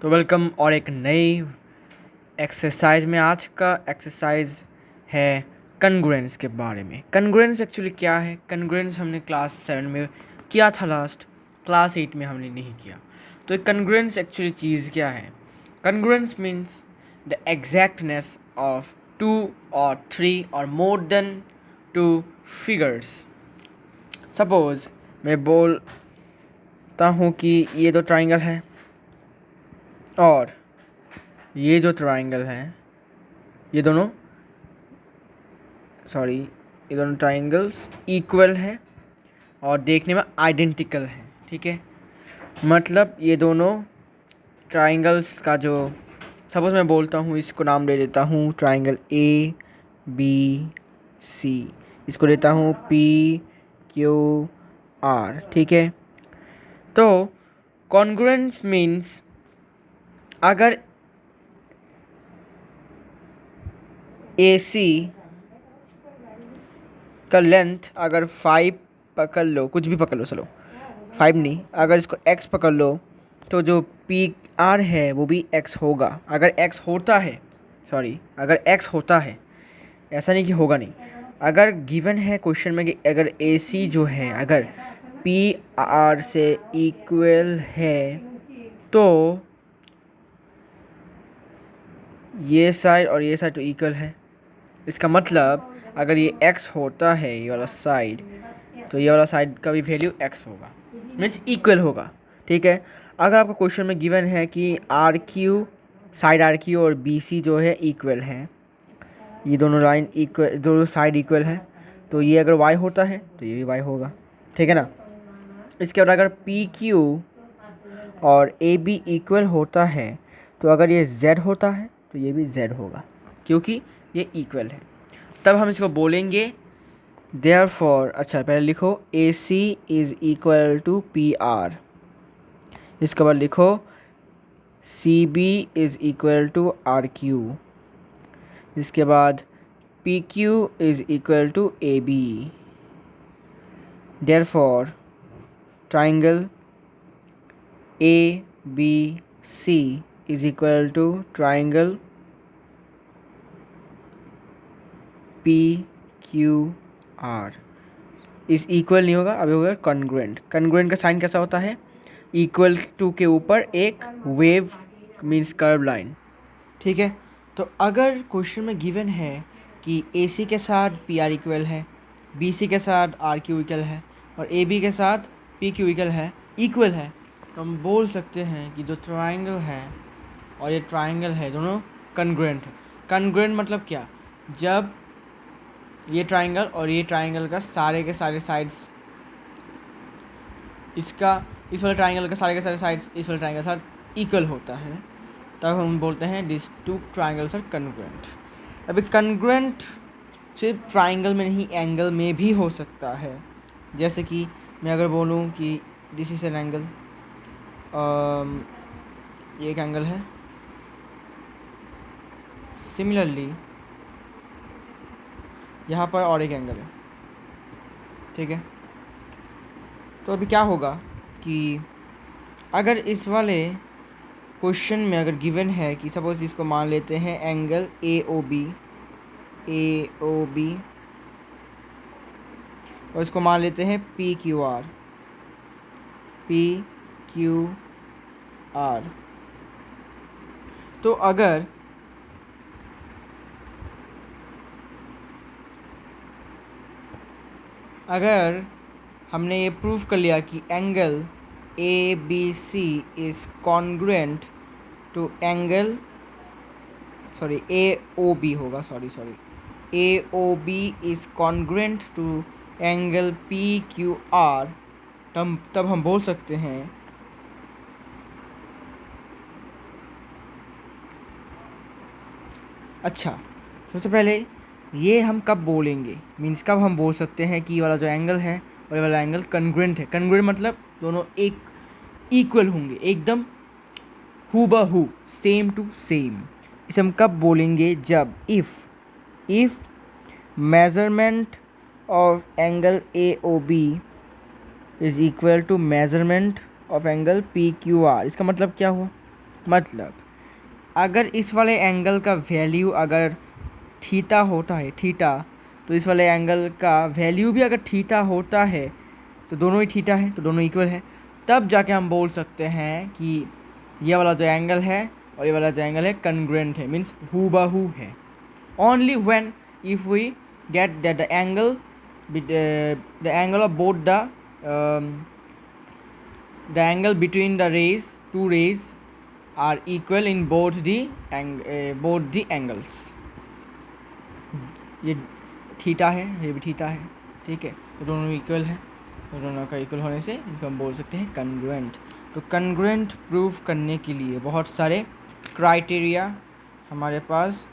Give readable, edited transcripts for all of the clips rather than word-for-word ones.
तो वेलकम और एक नई एक्सरसाइज में। आज का एक्सरसाइज है कन्ग्रुएंस के बारे में। कन्ग्रुएंस एक्चुअली क्या है? कन्ग्रुएंस हमने क्लास 7 में किया था लास्ट, क्लास 8 में हमने नहीं किया। तो एक कन्ग्रुएंस एक्चुअली चीज़ क्या है? Congruence means the exactness of 2 or 3 or more than 2 figures. Suppose मैं बोलता हूँ कि ये दो ट्राइंगल है और ये जो ट्राइंगल है ये दोनों ट्राइंगल्स इक्वल हैं और देखने में आइडेंटिकल हैं। ठीक है, मतलब ये दोनों ट्राइंगल्स का जो, सपोज मैं बोलता हूँ, इसको नाम दे देता हूँ ट्राइंगल ए बी सी, इसको देता हूँ पी क्यू आर। ठीक है, तो कॉन्ग्रुएंस मीन्स अगर ए सी का लेंथ अगर 5 पकड़ लो, कुछ भी पकड़ लो, चलो 5 नहीं, अगर इसको x पकड़ लो तो जो पी आर है वो भी x होगा। अगर x होता है, अगर x होता है, ऐसा नहीं कि होगा नहीं। अगर गिवन है क्वेश्चन में कि अगर ए सी जो है अगर पी आर से इक्वल है तो ये साइड और ये साइड तो इक्वल है। इसका मतलब अगर ये x होता है ये वाला साइड, तो ये वाला साइड का भी वैल्यू x होगा, मीन्स इक्वल होगा। ठीक है, अगर आपको क्वेश्चन में गिवन है कि R Q, side R Q और बी सी जो है इक्वल है, ये दोनों लाइन इक्वल, दोनों साइड इक्वल है, तो ये अगर y होता है तो ये भी y होगा। ठीक है ना। इसके बाद अगर पी क्यू और ए बी इक्वल होता है तो अगर ये z होता है तो ये भी z होगा, क्योंकि ये इक्वल है। तब हम इसको बोलेंगे देयरफॉर, अच्छा पहले लिखो A C is equal to P R, इसके बाद लिखो C B is equal to R Q, इसके बाद P Q is equal to A B. Therefore triangle A B C is equal to triangle P Q R. इस equal नहीं होगा, अभी होगा कॉन्ग्रुएंट। कॉन्ग्रुएंट का साइन कैसा होता है? इक्वल टू के ऊपर एक वेव मीन्स कर्व लाइन। ठीक है, तो अगर क्वेश्चन में गिवन है कि ए सी के साथ पी आर इक्वल है, बी सी के साथ आर क्यू इक्वल है और ए बी के साथ पी क्यू इक्वल है, तो हम बोल सकते हैं कि जो ट्राइंगल है और ये ट्राइंगल है दोनों कॉन्ग्रुएंट है। कॉन्ग्रुएंट मतलब क्या? जब ये ट्राइंगल और ये ट्राइंगल का सारे के सारे साइड्स, इसका इस वाले ट्राइंगल का सारे के सारे साइड्स इस वाले ट्राइंगल के साथ इक्वल होता है, तब हम बोलते हैं this two triangles are congruent. अभी कॉन्ग्रुएंट सिर्फ ट्राइंगल में नहीं, एंगल में भी हो सकता है। जैसे कि मैं अगर बोलूँ कि दिस इज एन एंगल, ये एक एंगल है, सिमिलरली यहाँ पर और एक एंगल है। ठीक है, तो अभी क्या होगा कि अगर इस वाले क्वेश्चन में अगर गिवन है कि सपोज इसको मान लेते हैं एंगल ए ओ बी और इसको मान लेते हैं पी क्यू आर, तो अगर हमने ये प्रूव कर लिया कि angle A B C is congruent to angle, A O B होगा, A O B is congruent to angle P Q R, तब हम बोल सकते हैं अच्छा। सबसे पहले ये हम कब बोलेंगे, मीन्स कब हम बोल सकते हैं कि ये वाला जो एंगल है और ये वाला एंगल कन्ग्रुएंट है। कन्ग्रुएंट मतलब दोनों एक इक्वल होंगे, एकदम हूबहू, सेम टू सेम। इसे हम कब बोलेंगे? जब if measurement of angle A O B is equal to measurement of angle P Q R. इसका मतलब क्या हुआ? मतलब अगर इस वाले एंगल का वैल्यू अगर थीटा होता है, थीटा, तो इस वाले एंगल का वैल्यू भी अगर थीटा होता है तो दोनों ही थीटा है, तो दोनों इक्वल है, तब जाके हम बोल सकते हैं कि ये वाला जो एंगल है और ये वाला जो एंगल है कन्ग्रुएंट है, मीन्स हूबहू है। Only when if we get that the angle of both the angle between the two rays are equal in both the angles। ये थीटा है, ये भी थीटा है, ठीक है, तो दोनों इक्वल है, तो दोनों का इक्वल होने से इनको हम बोल सकते हैं कन्ग्रुएंट। तो कन्ग्रुएंट प्रूव करने के लिए बहुत सारे क्राइटेरिया हमारे पास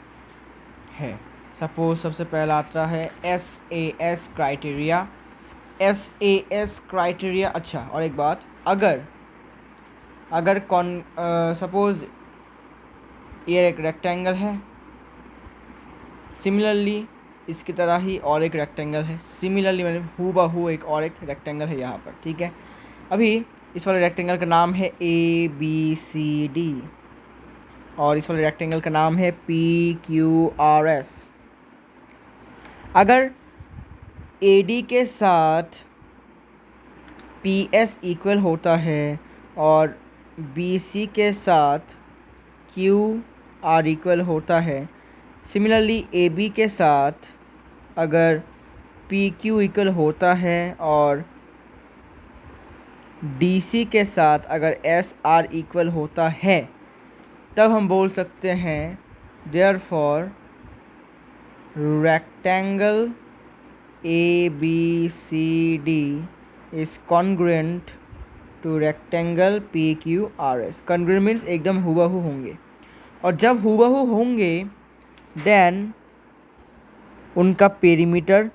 है। सपोज सबसे पहला आता है SAS क्राइटेरिया। SAS क्राइटेरिया, अच्छा, और एक बात, अगर सपोज ये एक रेक्टेंगल है, सिमिलरली इसकी तरह ही और एक रेक्टेंगल है, सिमिलरली मैंने हूबहू एक और एक रेक्टेंगल है यहाँ पर, ठीक है। अभी इस वाले रेक्टेंगल का नाम है ABCD और इस वाले रेक्टेंगल का नाम है PQRS। अगर AD के साथ PS इक्वल होता है और BC के साथ QR इक्वल होता है, सिमिलरली AB के साथ अगर PQ इक्वल होता है और DC के साथ अगर SR इक्वल होता है, तब हम बोल सकते हैं therefore rectangle ABCD is congruent to rectangle PQRS। Congruent means एकदम हूबहू होंगे, और जब हूबहू होंगे देन उनका पेरीमीटर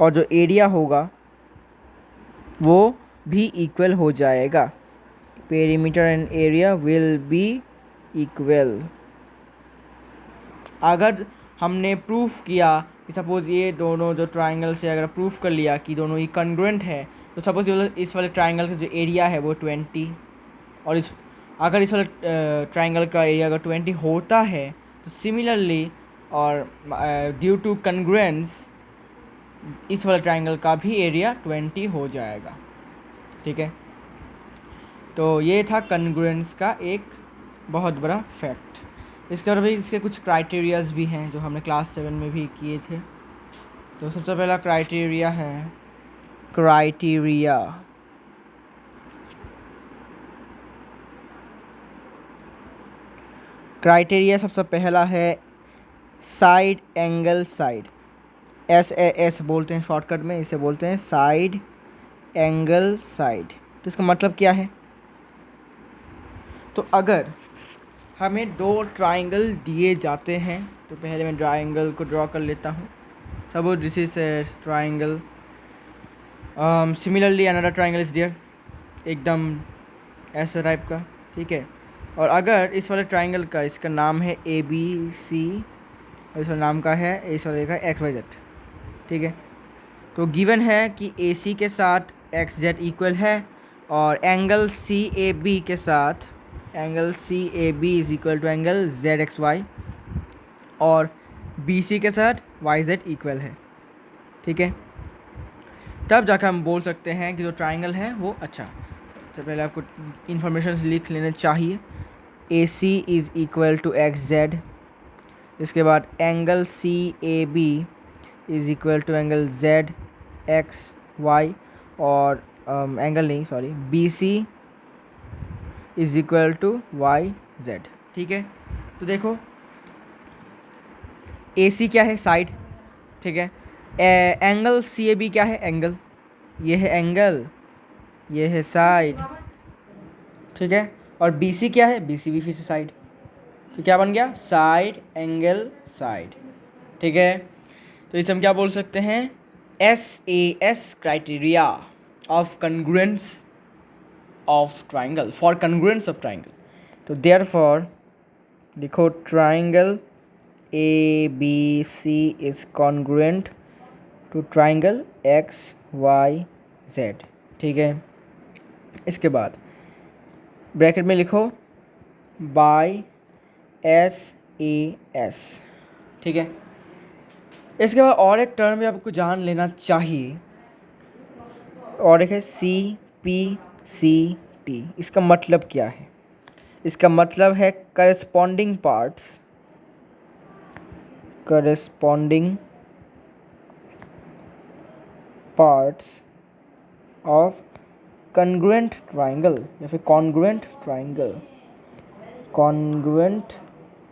और जो एरिया होगा वो भी इक्वल हो जाएगा। Perimeter and area will be equal. अगर हमने प्रूफ किया कि सपोज़ ये दोनों जो ट्राइंगल से अगर प्रूफ कर लिया कि दोनों ही कॉन्ग्रुएंट है, तो सपोज़ इस वाले ट्राइंगल का जो एरिया है वो 20, और अगर इस वाले ट्राइंगल का एरिया अगर 20 होता है, तो सिमिलरली और ड्यू टू कॉन्ग्रुएंस इस वाले ट्राइंगल का भी एरिया 20 हो जाएगा, ठीक है। तो ये था कॉन्ग्रुएंस का एक बहुत बड़ा फैक्ट। इसके और भी इसके कुछ क्राइटेरियाज भी हैं जो हमने क्लास 7 में भी किए थे। तो सबसे पहला क्राइटेरिया है क्राइटेरिया सबसे पहला है साइड एंगल साइड, SAS बोलते हैं शॉर्टकट में, इसे बोलते हैं साइड एंगल साइड। तो इसका मतलब क्या है? तो अगर हमें दो ट्राइंगल दिए जाते हैं, तो पहले मैं ट्राइंगल को ड्रॉ कर लेता हूँ। Suppose this is triangle, similarly another triangle is there, एकदम ऐसा टाइप का, ठीक है। और अगर इस वाले ट्राइंगल का इसका नाम है ABC और इस वाले नाम का है, इस वाले का XYZ, ठीक है। तो गिवन है कि AC के साथ XZ इक्वल है और एंगल CAB के साथ angle CAB is equal to angle ZXY और BC के साथ YZ इक्वल है, ठीक है। तब जाकर हम बोल सकते हैं कि जो ट्राइंगल है वो अच्छा। सबसे पहले आपको इन्फॉर्मेशन लिख लेने चाहिए। AC is equal to XZ, इसके बाद angle CAB is equal to angle ZXY और एंगल नहीं, sorry, BC is equal to YZ, ठीक है। तो देखो AC क्या है? साइड, ठीक है। एंगल CAB क्या है? एंगल, ये है एंगल, ये है साइड, ठीक है। और BC क्या है? BC भी फिर से साइड, तो क्या बन गया? साइड एंगल साइड, ठीक है। तो इसे हम क्या बोल सकते हैं? SAS criteria of congruence of triangle, for congruence of triangle. तो देयरफॉर लिखो triangle ABC is congruent to triangle XYZ, ठीक है। इसके बाद ब्रैकेट में लिखो बाय SAS, ठीक है। इसके बाद और एक टर्म भी आपको जान लेना चाहिए, और एक है CPCT। इसका मतलब क्या है? इसका मतलब है corresponding parts of congruent triangle या फिर कॉन्ग्रुएंट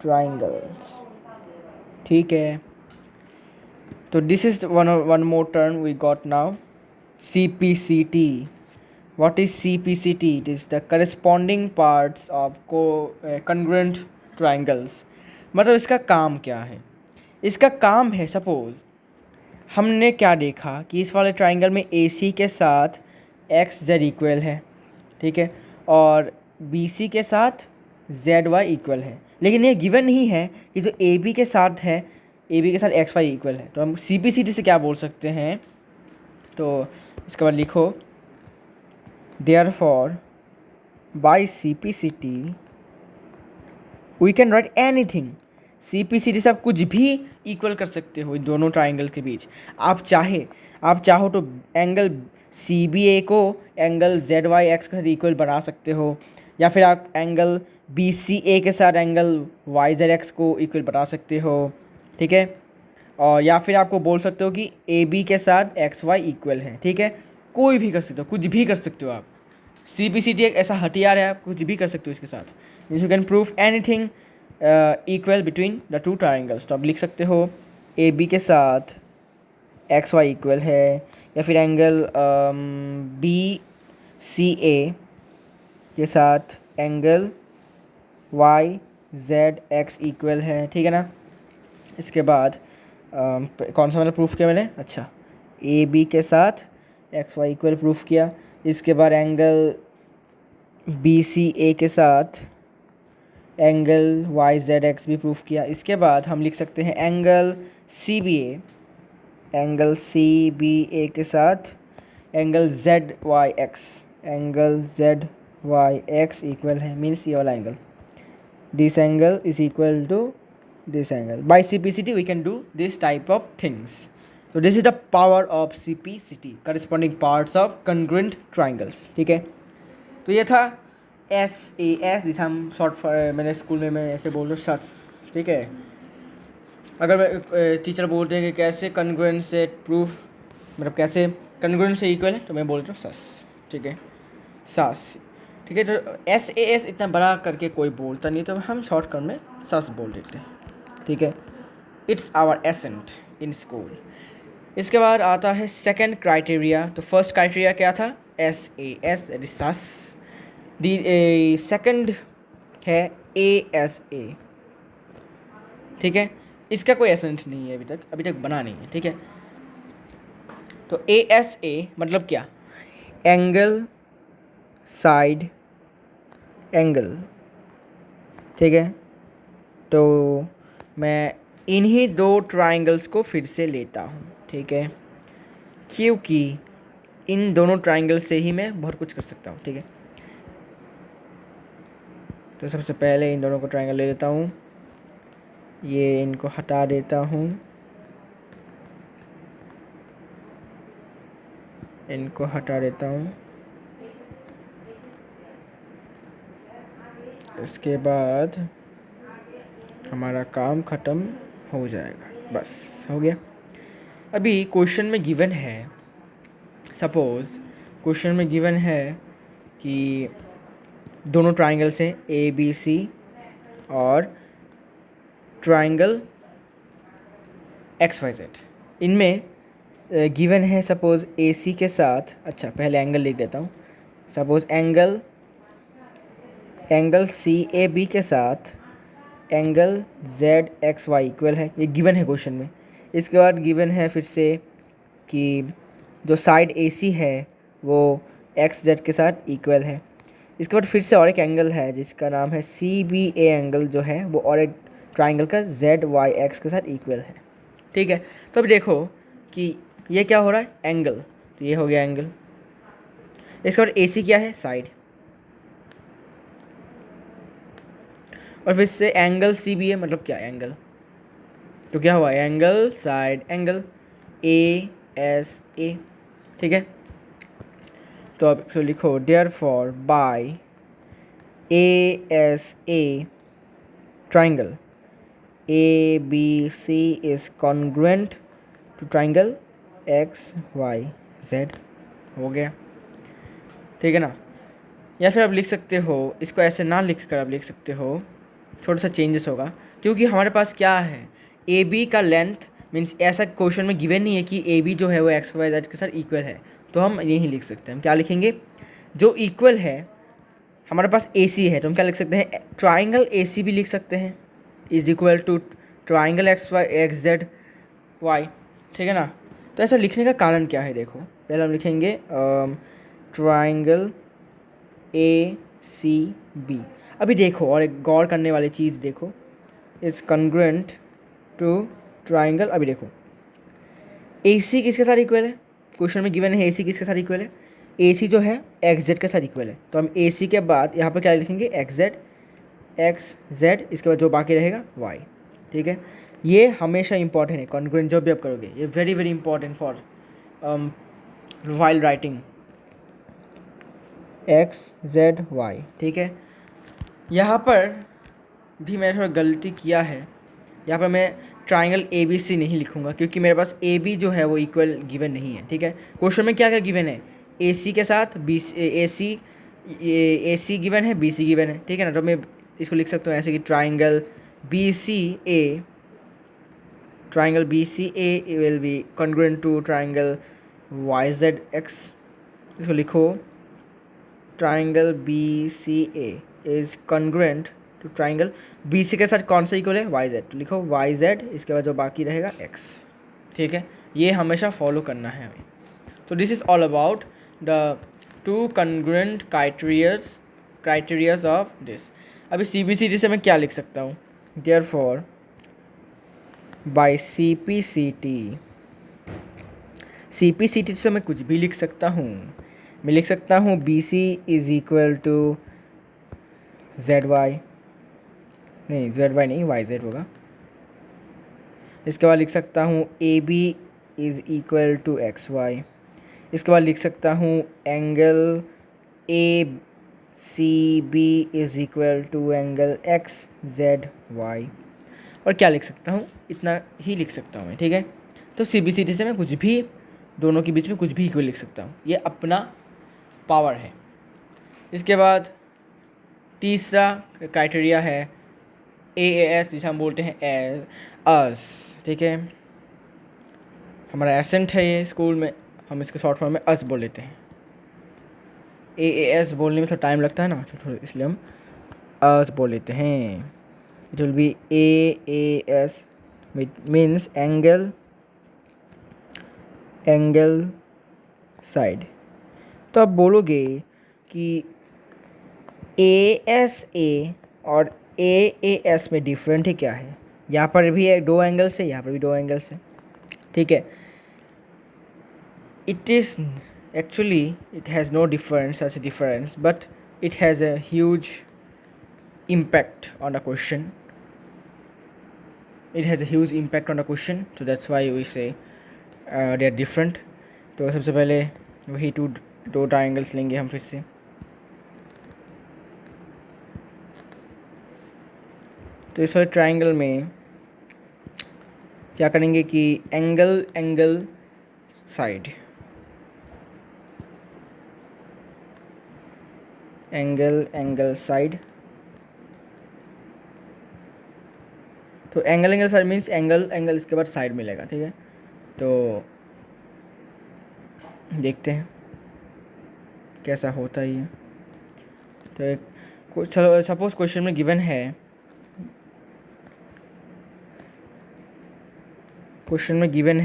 ट्राइंगल्स, ठीक है। तो this is one more term we got now, CPCT। What is CPCT? It is the corresponding parts of congruent triangles। मतलब इसका काम क्या है? इसका काम है, सपोज हमने क्या देखा कि इस वाले ट्राइंगल में AC के साथ XZ इक्वल है, ठीक है, और BC के साथ ZY इक्वल है, लेकिन ये गिवन नहीं है कि जो AB के साथ है, AB के साथ XY इक्वल है। तो हम CPCT से क्या बोल सकते हैं? तो इसके बाद लिखो therefore by CPCT we can write anything। CPCT से आप कुछ भी इक्वल कर सकते हो इन दोनों ट्राइंगल के बीच। आप चाहो तो एंगल CBA को एंगल ZYX के साथ इक्वल बना सकते हो, या फिर आप एंगल BCA के साथ एंगल YZX को इक्वल बना सकते हो, ठीक है। और या फिर आपको बोल सकते हो कि AB के साथ XY इक्वल है, ठीक है। कोई भी कर सकते हो, कुछ भी कर सकते हो आप। CPCT एक ऐसा हथियार है, आप कुछ भी कर सकते हो इसके साथ। You can prove anything equal between the two triangles. तो आप लिख सकते हो AB के साथ XY इक्वल है, या फिर एंगल BCA के साथ एंगल YZX इक्वल है, ठीक है ना। इसके बाद कौन सा मैंने प्रूफ किया मैंने? अच्छा, AB के साथ XY इक्वल प्रूफ किया। इसके बाद एंगल BCA के साथ एंगल YZX भी प्रूफ किया। इसके बाद हम लिख सकते हैं एंगल CBA के साथ एंगल ZYX इक्वल है, मीन्स ये वाला angle, this angle is equal to this angle। By CPCT we can do this type of things। So this is the power of CPCT, corresponding parts of congruent triangles, ठीक है। तो ये था SAS, जिसे हम short मैंने school में मैं ऐसे बोल रहा हूँ सस, ठीक है। अगर मैं टीचर बोलते हैं कि कैसे कन्ग्रुएंट से प्रूफ, मतलब कैसे कन्ग्रुएंट से इक्वल है, तो मैं बोल रहा हूँ सस, ठीक है, सस, ठीक है। तो SAS इतना बड़ा करके कोई बोलता नहीं, तो हम शॉर्ट टर्म में सस बोल देते हैं, ठीक है। It's our accent in school. इसके बाद आता है सेकंड क्राइटेरिया। तो फर्स्ट क्राइटेरिया क्या था? SAS, दैट इज सस। दी सेकंड है ASA, ठीक है। इसका कोई एसेंट नहीं है, अभी तक बना नहीं है, ठीक है। तो ASA मतलब क्या? एंगल साइड एंगल, ठीक है। तो मैं इन्हीं दो ट्राइंगल्स को फिर से लेता हूँ, ठीक है, क्योंकि इन दोनों ट्राइंगल से ही मैं बहुत कुछ कर सकता हूँ, ठीक है। तो सबसे पहले इन दोनों को ट्राइंगल ले लेता हूँ, ये इनको हटा देता हूँ, इनको हटा देता हूँ। इसके बाद हमारा काम ख़त्म हो जाएगा, बस हो गया। अभी क्वेश्चन में गिवन है, सपोज़ क्वेश्चन में गिवन है कि दोनों ट्राइंगल से ABC और ट्राइंगल XYZ, इनमें गिवन है सपोज़ AC के साथ, अच्छा पहले एंगल लिख देता हूँ, सपोज़ एंगल CAB के साथ एंगल ZXY इक्वल है, ये गिवन है क्वेश्चन में। इसके बाद गिवन है फिर से कि जो साइड AC है वो XZ के साथ इक्वल है। इसके बाद फिर से और एक एंगल है जिसका नाम है CBA एंगल, जो है वो और एक ट्राइंगल का ZYX के साथ इक्वल है, ठीक है। तो अब देखो कि ये क्या हो रहा है, एंगल, तो ये हो गया एंगल। इसके बाद AC क्या है, साइड, और फिर से एंगल सी भी है, मतलब क्या एंगल, तो क्या हुआ angle side angle A S A, ठीक है। तो अब इसको लिखो therefore by A S A triangle A B C is congruent to triangle X Y Z. हो गया, ठीक है ना। या फिर आप लिख सकते हो इसको ऐसे ना लिख कर आप लिख सकते हो, थोड़ा सा चेंजेस होगा, क्योंकि हमारे पास क्या है ए बी का लेंथ मीन्स ऐसा क्वेश्चन में गिवन नहीं है कि ए बी जो है वो एक्स वाई जेड के साथ इक्वल है, तो हम यही लिख सकते हैं। हम क्या लिखेंगे, जो इक्वल है हमारे पास ए सी है, तो हम क्या लिख सकते हैं ट्राइंगल ए सी भी लिख सकते हैं, is equal to triangle X Y X Z Y, ठीक है ना। तो ऐसा लिखने का कारण क्या है, देखो पहले हम लिखेंगे ट्राइंगल ए सी बी। अभी देखो और एक गौर करने वाली चीज़ देखो, इज कॉन्ग्रुएंट टू ट्राइंगल। अभी देखो ए सी किसके साथ इक्वल है, क्वेश्चन में गिवन है ए सी किसके साथ इक्वल है, ए सी जो है एक्स जेड के साथ इक्वल है, तो हम ए सी के बाद यहाँ पर क्या लिखेंगे एक्स जेड, इसके बाद जो बाकी रहेगा वाई, ठीक है। ये हमेशा इंपॉर्टेंट है, कॉन्ग्रुएंट जब भी आप करोगे ये very very important for while writing X Z Y, ठीक है। यहाँ पर भी मैंने थोड़ा गलती किया है, यहाँ पर मैं ट्राइंगल ए बी सी नहीं लिखूंगा, क्योंकि मेरे पास ए बी जो है वो इक्वल गिवन नहीं है, ठीक है। क्वेश्चन में क्या क्या गिवन है, ए सी के साथ बी ए सी गिवन है, बी सी गिवन है, ठीक है ना। तो मैं इसको लिख सकता हूँ ऐसे कि triangle B C A will be congruent to triangle Y Z X. इसको लिखो triangle B C A is congruent to triangle B C के साथ कौन सा इक्वल है वाई जेड, तो लिखो वाई जेड, इसके बाद जो बाकी रहेगा एक्स, ठीक है। ये हमेशा फॉलो करना है हमें। तो this is all about the two congruent criterias of this. अभी सी बी सी डी से मैं क्या लिख सकता हूँ, therefore by C P C T से मैं कुछ भी लिख सकता हूँ। मैं लिख सकता हूँ B C is equal to Z Y, नहीं जेड वाई नहीं वाई जेड होगा। इसके बाद लिख सकता हूँ A B is equal to X Y. इसके बाद लिख सकता हूँ angle A C B is equal to angle X Z Y. और क्या लिख सकता हूँ, इतना ही लिख सकता हूँ मैं, ठीक है। तो सी बी सी डी से मैं कुछ भी दोनों के बीच में कुछ भी इक्वल लिख सकता हूँ, ये अपना पावर है। इसके बाद तीसरा क्राइटेरिया है ए एस, जिसे हम बोलते हैं एज अस, ठीक है। हमारा एसेंट है ये स्कूल में, हम इसके शॉर्ट फॉर्म में अस बोल लेते हैं। ए एस बोलने में थोड़ा टाइम लगता है ना, तो इसलिए हम अस बोल लेते हैं। It will B A S means angle side. तो आप बोलोगे कि ए एस ए और ए एस में डिफरेंट है क्या है, यहाँ पर भी है दो एंगल्स है, यहाँ पर भी दो एंगल्स है, ठीक है। It is actually it has no difference as a difference, but it has a huge impact on the question. It has a huge impact on the question, so that's why we say they are different. तो सबसे पहले वही दो triangles लेंगे हम फिर से। तो इस वाले ट्राइंगल में क्या करेंगे कि एंगल साइड, एंगल साइड। तो एंगल साइड मीन्स एंगल इसके बाद साइड मिलेगा, ठीक है। तो देखते हैं कैसा होता है ये। तो एक सपोज क्वेश्चन में गिवन है,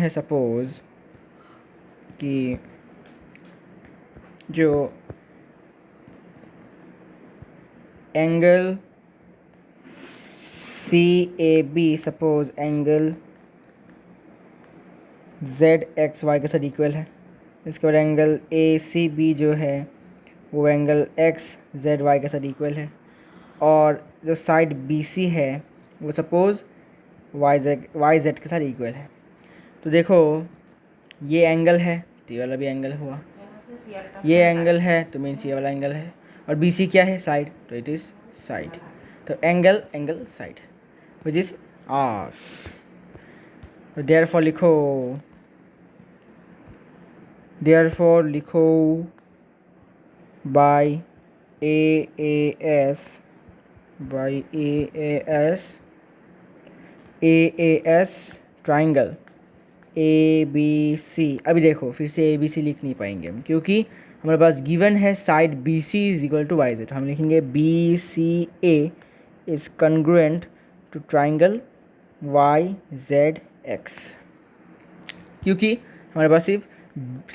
सपोज कि जो angle C A B, suppose angle Z X Y के साथ इक्वल है। इसके बाद एंगल ए सी बी जो है वो एंगल एक्स जेड वाई के साथ इक्वल है। और जो साइड बी सी है वो सपोज़ वाई जेड के साथ इक्वल है। तो देखो ये एंगल है तो ये वाला भी एंगल हुआ, ये एंगल है तो मीन्स ये वाला एंगल है, और बी सी क्या है साइड, तो इट इज़ साइड। तो angle angle side which is आर्स। तो देयरफॉर लिखो बाय AAS ट्राइंगल ABC। अभी देखो फिर से ABC लिख नहीं पाएंगे हम, क्योंकि हमारे पास गिवन है side BC is equal to Y Z. हम लिखेंगे BCA is congruent to triangle YZX, क्योंकि हमारे पास सिर्फ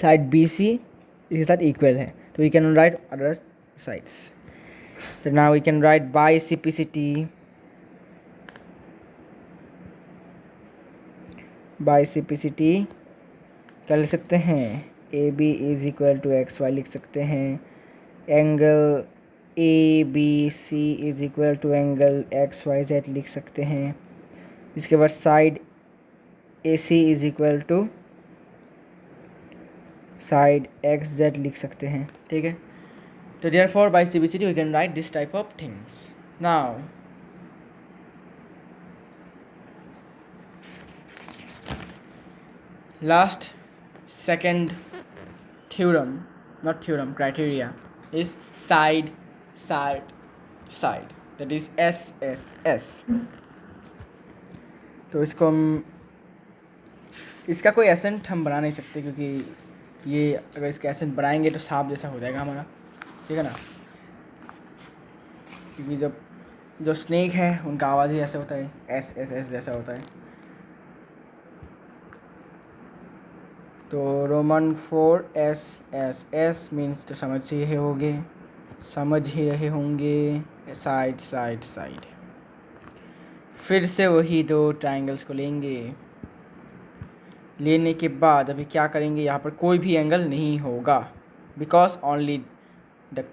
साइड BC इसके साथ इक्वल है, तो we can write other sides. तो now we can write by CPCT क्या लिख सकते हैं, AB is equal to XY लिख सकते हैं, angle ABC is equal to angle XYZ लिख सकते हैं। इसके बाद side AC is equal to side XZ लिख सकते हैं, ठीक है। तो therefore by CPCT we can write this type of things. Now last second theorem, not theorem, criteria is side that is SSS। तो इसको हम इसका कोई एसेंट हम बना नहीं सकते, क्योंकि ये अगर इसका एसेंट बनाएंगे तो सांप जैसा हो जाएगा हमारा, ठीक है ना, क्योंकि जब जो स्नेक है उनका आवाज़ ही ऐसा होता है, SSS जैसा होता है। तो रोमन 4 SSS मीन्स तो समझ ही रहे होंगे साइड। फिर से वही दो ट्रायंगल्स को लेने के बाद अभी क्या करेंगे, यहाँ पर कोई भी एंगल नहीं होगा, because only the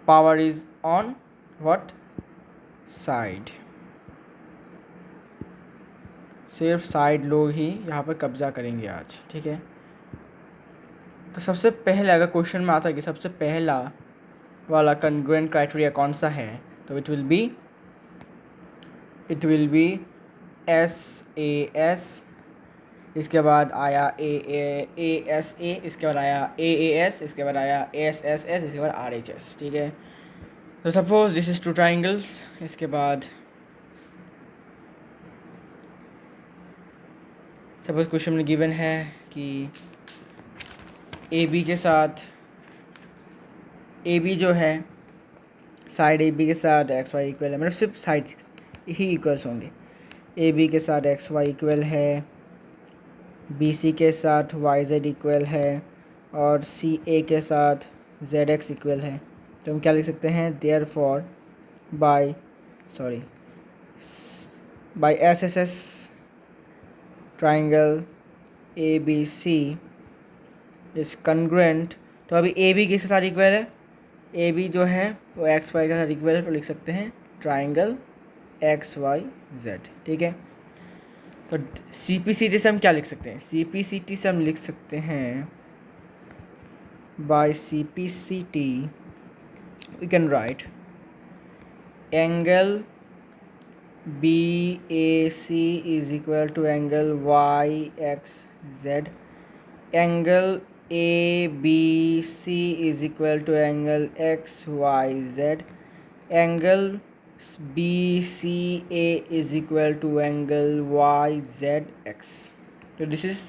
power is on what side. सिर्फ साइड लोग ही यहाँ पर कब्जा करेंगे आज, ठीक है। तो सबसे पहले अगर क्वेश्चन में आता है कि सबसे पहला वाला कन्ग्रुएंट क्राइटेरिया कौन सा है, तो इट विल बी SAS, इसके बाद आया ASA, इसके बाद आया AAS, इसके बाद आया SSS, इसके बाद RHS, ठीक है। तो सपोज दिस इज 2 ट्राइंगल्स, इसके बाद सपोज क्वेश्चन में गिवन है कि AB के साथ AB जो है साइड AB के साथ XY इक्वल है, मतलब सिर्फ साइड ही इक्वल्स होंगे। AB के साथ XY इक्वल है, BC के साथ YZ इक्वल है, और CA के साथ ZX इक्वल है। तो हम क्या लिख सकते हैं, therefore by SSS triangle ABC is congruent. तो अभी AB किसके साथ इक्वल है, AB जो है वो XY के साथ इक्वल है, तो लिख सकते हैं ट्राइंगल XYZ, ठीक है। तो CPCT से हम क्या लिख सकते हैं, CPCT से हम लिख सकते हैं by CPCT we can write angle BAC is equal to angle YXZ, angle ABC is equal to angle XYZ, angle BCA is equal to angle YZX. So this is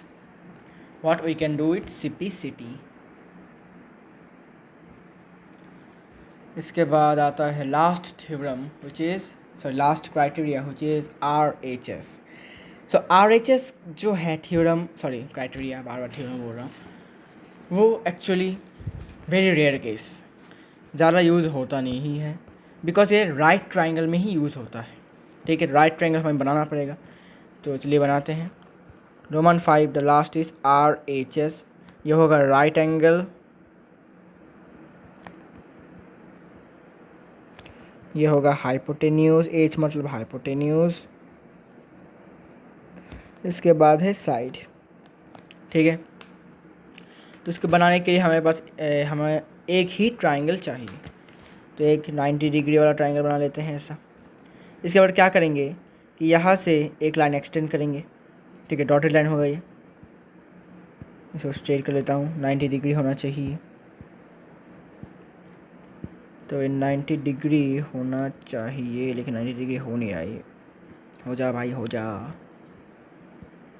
what we can do with CPCT. इसके बाद आता है last theorem last criteria which is RHS. So RHS जो है criteria, बार बार theorem बोल रहा हूँ, वो एक्चुअली वेरी रेयर केस, ज़्यादा यूज़ होता नहीं है, बिकॉज ये राइट ट्राइंगल में ही यूज़ होता है, ठीक है। राइट ट्राइंगल हमें बनाना पड़ेगा, तो चलिए बनाते हैं। Roman 5 the last is RHS, ये होगा राइट एंगल ये होगा हाइपोटेन्यूज, एच मतलब हाइपोटेन्यूज, इसके बाद है साइड। ठीक है, तो इसको बनाने के लिए हमारे पास हमें एक ही ट्राइंगल चाहिए। तो एक 90 डिग्री वाला ट्राइंगल बना लेते हैं ऐसा। इसके बाद क्या करेंगे कि यहाँ से एक लाइन एक्सटेंड करेंगे। ठीक है, डॉटेड लाइन होगा ये, इसको स्ट्रेट कर लेता हूँ, 90 डिग्री होना चाहिए। तो ये 90 डिग्री होना चाहिए, लेकिन 90 डिग्री हो नहीं रहा है। हो जा भाई, हो जा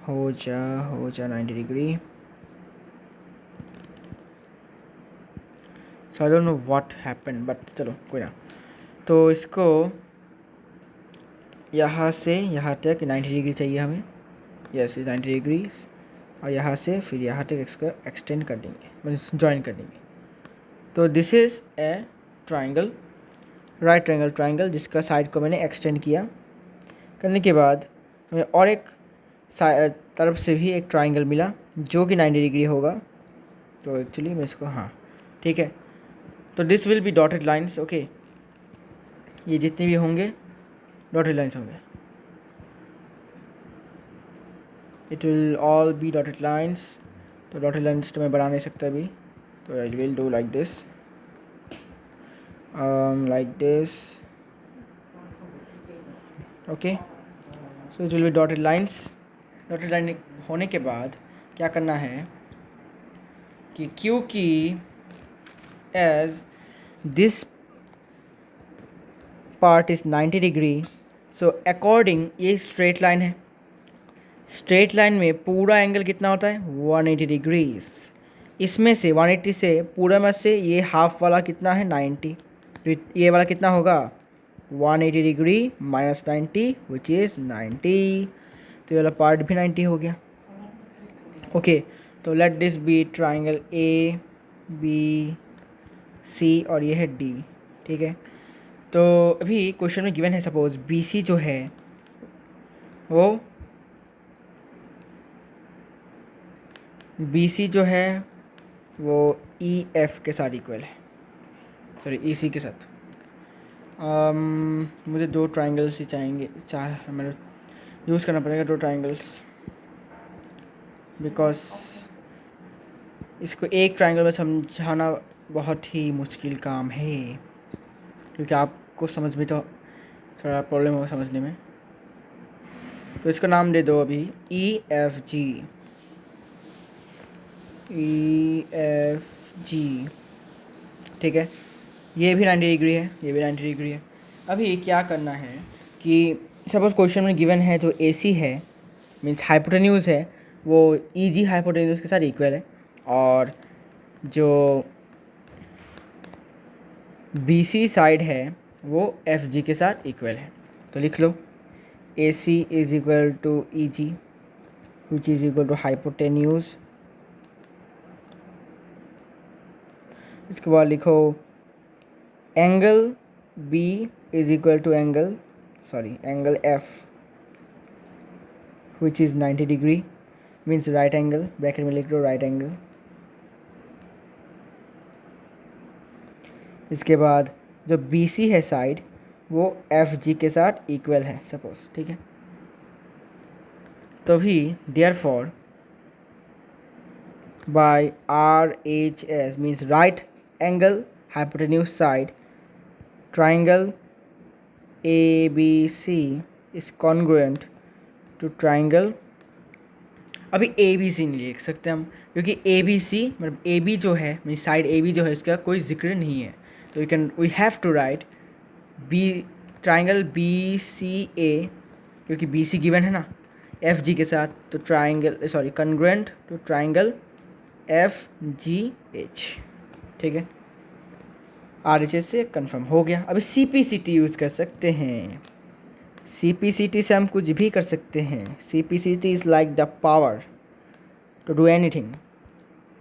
हो जा हो जा 90 degree. So I don't know what happen, but चलो कोई ना। तो इसको यहाँ से यहाँ तक 90 डिग्री चाहिए हमें, यस 90 डिग्री, और यहाँ से फिर यहाँ तक इसको एक्सटेंड कर देंगे, मतलब ज्वाइन कर देंगे। तो this is a triangle, right triangle जिसका साइड को मैंने एक्सटेंड किया। करने के बाद हमें और एक तरफ से भी एक ट्राइंगल मिला जो कि 90 डिग्री होगा। तो एक्चुअली मैं इसको, हाँ ठीक है, तो this will be dotted lines. Okay, ये जितने भी होंगे डॉटेड लाइन्स होंगे, it will all be dotted lines. तो डॉटेड लाइन्स तो मैं बना नहीं सकता अभी, तो I will do like this, okay. So it will be dotted lines. Dotted line होने के बाद क्या करना है कि क्योंकि as this part is 90 degree, so according ये स्ट्रेट लाइन है। स्ट्रेट लाइन में पूरा एंगल कितना होता है 180 डिग्रीज। इसमें से 180 से पूरा में से ये हाफ वाला कितना है 90, तो ये वाला कितना होगा 180 डिग्री माइनस 90 विच इज़ 90। तो ये वाला पार्ट भी 90 हो गया। ओके, तो let this be triangle A B C और ये है डी। ठीक है, तो अभी क्वेश्चन में गिवन है सपोज बी सी जो है वो बी सी जो है वो ई एफ के साथ इक्वल है, सॉरी ई सी के साथ। मुझे दो ट्राइंगल्स ही चाहिए, मतलब यूज़ करना पड़ेगा दो ट्राइंगल्स, बिकॉज इसको एक ट्राइंगल में समझाना बहुत ही मुश्किल काम है, क्योंकि आपको समझ में तो थोड़ा प्रॉब्लम होगा समझने में। तो इसका नाम दे दो अभी ई एफ जी। ठीक है, ये भी 90 डिग्री है, ये भी 90 डिग्री है। अभी क्या करना है कि सपोज क्वेश्चन में गिवन है जो ए सी है, मीन्स हाइपोटेन्यूज है, वो ई जी हाइपोटेन्यूज के साथ इक्वल है, और जो बी सी साइड है वो एफ जी के साथ इक्वल है। तो लिख लो A C is equal to E G which is equal to hypotenuse. इसके बाद लिखो angle B is equal to angle F which is 90 degree, means right angle, bracket में लिख लो राइट एंगल। इसके बाद जो बी सी है साइड वो एफ जी के साथ इक्वल है सपोज। ठीक है, तो भी therefore by R H S means right angle hypotenuse side triangle A B C is congruent to triangle. अभी ए बी सी नहीं लिख सकते हम, क्योंकि ए बी सी मतलब ए बी जो है मीन साइड ए बी जो है उसका कोई जिक्र नहीं है। तो we have to write B triangle B C A, क्योंकि बी सी गिवन है ना एफ जी के साथ, तो triangle congruent to triangle F G H. ठीक है, आर एच एस से कंफर्म हो गया। अभी C P C T use कर सकते हैं। सी पी सी टी से हम कुछ भी कर सकते हैं। C P C T is like the power to do anything.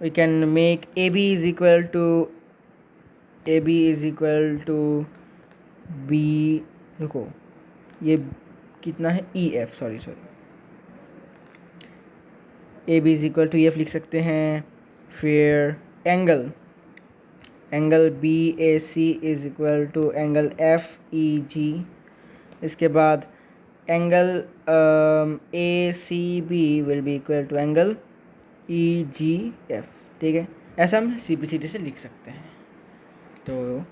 We can make A B is equal to B, देखो ये कितना है E F, A B is equal to E F लिख सकते हैं। फिर angle angle B A C is equal to angle F E G. इसके बाद angle A C B will be equal to angle E G F. ठीक है, ऐसा हम सी पी सी डी से लिख सकते हैं। तो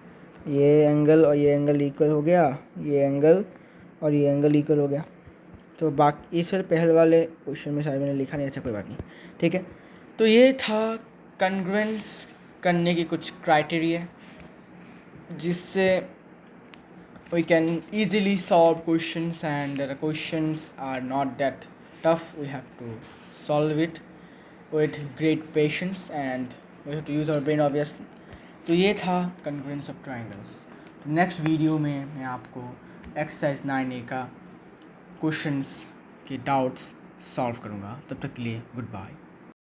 ये एंगल और ये एंगल इक्वल हो गया, ये एंगल और ये एंगल इक्वल हो गया। तो बाकी इस पहले वाले क्वेश्चन में शायद मैंने लिखा नहीं, अच्छा कोई बात नहीं। ठीक है, तो ये था कन्ग्रुएंस करने की कुछ क्राइटेरिया जिससे we can easily solve questions, and the questions are not that tough. We have to solve it with great patience and we have to use our brain obviously. तो ये था congruence of triangles। तो next video में मैं आपको exercise 9A का questions के doubts solve करूँगा। तब तक के लिए गुड बाय।